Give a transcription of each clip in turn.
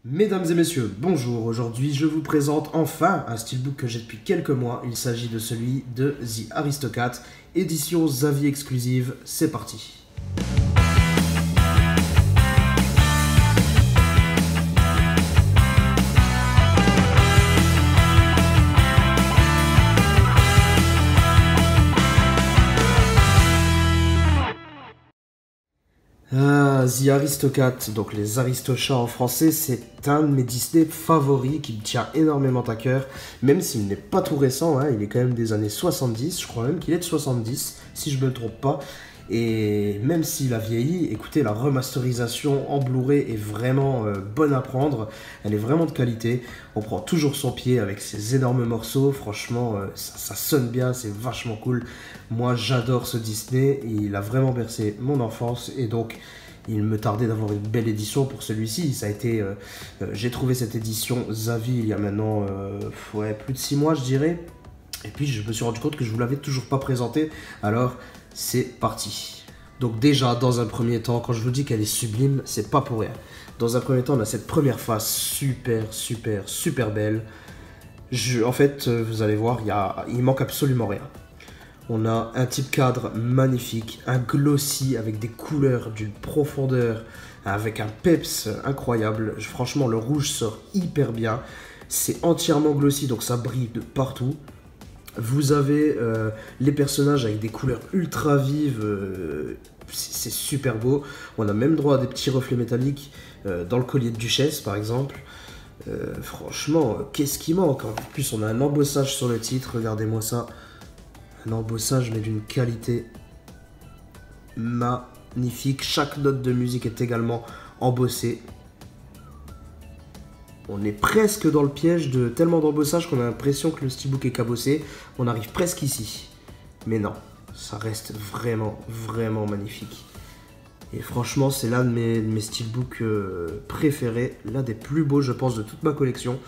Mesdames et messieurs, bonjour. Aujourd'hui, je vous présente enfin un steelbook que j'ai depuis quelques mois. Il s'agit de celui de The Aristocat, édition Xavi exclusive. C'est parti. The Aristocat, donc les Aristochats en français, c'est un de mes Disney favoris qui me tient énormément à cœur, même s'il n'est pas tout récent, hein, il est quand même des années 70, je crois même qu'il est de 70, si je ne me trompe pas, et même s'il a vieilli, écoutez, la remasterisation en Blu-ray est vraiment bonne à prendre, elle est vraiment de qualité, on prend toujours son pied avec ces énormes morceaux, franchement, ça sonne bien, c'est vachement cool, moi j'adore ce Disney, il a vraiment bercé mon enfance, et donc il me tardait d'avoir une belle édition pour celui-ci. Ça a été, j'ai trouvé cette édition Xavi il y a maintenant plus de 6 mois, je dirais. Et puis je me suis rendu compte que je vous l'avais toujours pas présenté. Alors c'est parti. Donc déjà dans un premier temps, quand je vous dis qu'elle est sublime, c'est pas pour rien. Dans un premier temps, on a cette première face super belle. En fait, vous allez voir, il manque absolument rien. On a un type cadre magnifique, un glossy avec des couleurs d'une profondeur, avec un peps incroyable. Franchement, le rouge sort hyper bien. C'est entièrement glossy, donc ça brille de partout. Vous avez les personnages avec des couleurs ultra vives, c'est super beau. On a même droit à des petits reflets métalliques dans le collier de Duchesse, par exemple. Franchement, qu'est-ce qui manque? En plus, on a un embossage sur le titre, regardez-moi ça. Un embossage mais d'une qualité magnifique. Chaque note de musique est également embossée. On est presque dans le piège de tellement d'embossage qu'on a l'impression que le steelbook est cabossé. On arrive presque ici. Mais non, ça reste vraiment magnifique. Et franchement, c'est l'un de mes steelbooks préférés. L'un des plus beaux, je pense, de toute ma collection.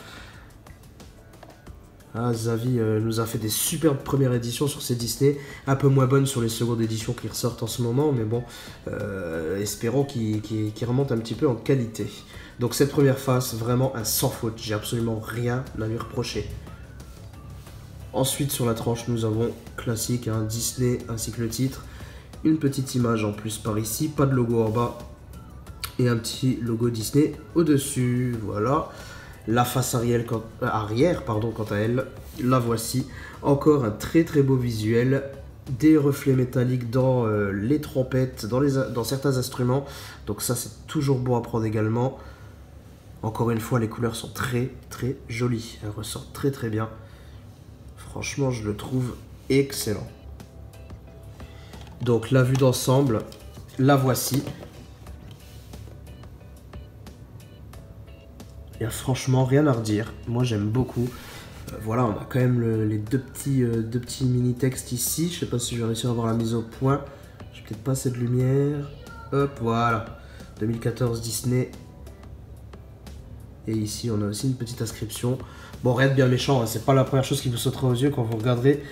Xavi nous a fait des superbes premières éditions sur ces Disney, un peu moins bonnes sur les secondes éditions qui ressortent en ce moment, mais bon, espérons qu'il remonte un petit peu en qualité. Donc cette première face, vraiment un sans faute, j'ai absolument rien à lui reprocher. Ensuite sur la tranche, nous avons classique, Disney ainsi que le titre, une petite image en plus par ici, pas de logo en bas, et un petit logo Disney au-dessus, voilà. La face arrière, quant à elle, la voici. Encore un très beau visuel. Des reflets métalliques dans les trompettes, dans certains instruments. Donc ça, c'est toujours bon à prendre également. Encore une fois, les couleurs sont très jolies. Elles ressortent très bien. Franchement, je le trouve excellent. Donc la vue d'ensemble, la voici. Il n'y a franchement rien à redire, moi j'aime beaucoup. Voilà, on a quand même les deux petits mini-textes ici. Je sais pas si je vais réussir à avoir la mise au point. J'ai peut-être pas assez de lumière. Hop, voilà. 2014 Disney. Et ici on a aussi une petite inscription. Bon, rien de bien méchant, hein, c'est pas la première chose qui vous sautera aux yeux quand vous regarderez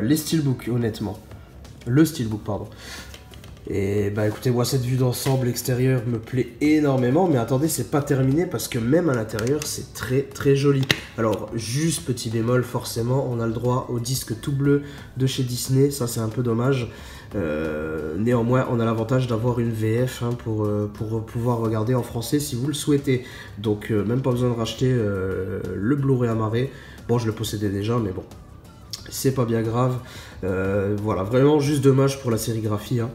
les steelbooks, honnêtement. Le steelbook, pardon. Et bah écoutez, moi cette vue d'ensemble extérieure me plaît énormément, mais attendez, c'est pas terminé parce que même à l'intérieur c'est très joli. Alors juste petit bémol, forcément on a le droit au disque tout bleu de chez Disney, ça c'est un peu dommage. Néanmoins on a l'avantage d'avoir une VF pour pouvoir regarder en français si vous le souhaitez. Donc même pas besoin de racheter le Blu-ray amarré. Bon, je le possédais déjà, mais bon, c'est pas bien grave. Voilà, vraiment juste dommage pour la sérigraphie, hein.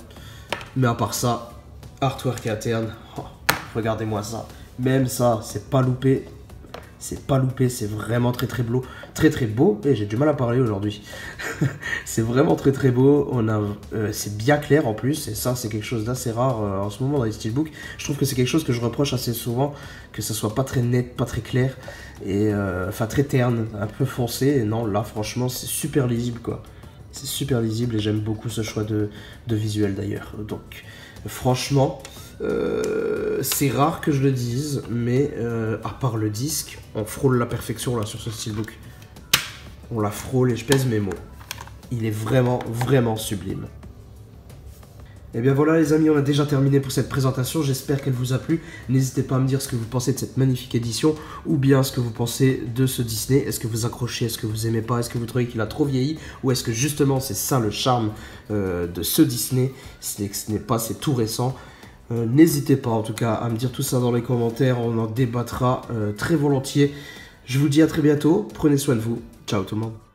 Mais à part ça, artwork interne, oh, regardez-moi ça. Même ça, c'est pas loupé. C'est pas loupé, c'est vraiment très beau. Très beau. Et j'ai du mal à parler aujourd'hui. C'est vraiment très beau. C'est bien clair en plus. Et ça, c'est quelque chose d'assez rare en ce moment dans les steelbooks. Je trouve que c'est quelque chose que je reproche assez souvent. Que ça soit pas très net, pas très clair. Et enfin, très terne, un peu foncé. Et non, là, franchement, c'est super lisible, quoi. C'est super lisible et j'aime beaucoup ce choix de visuel d'ailleurs. Donc franchement, c'est rare que je le dise, mais à part le disque, on frôle la perfection là sur ce steelbook. On la frôle et je pèse mes mots. Il est vraiment sublime. Et bien voilà les amis, on a déjà terminé pour cette présentation, j'espère qu'elle vous a plu. N'hésitez pas à me dire ce que vous pensez de cette magnifique édition ou bien ce que vous pensez de ce Disney. Est-ce que vous accrochez, est-ce que vous aimez pas, est-ce que vous trouvez qu'il a trop vieilli ou est-ce que justement c'est ça le charme de ce Disney, ce n'est pas, c'est tout récent. N'hésitez pas en tout cas à me dire tout ça dans les commentaires, on en débattra très volontiers. Je vous dis à très bientôt, prenez soin de vous, ciao tout le monde.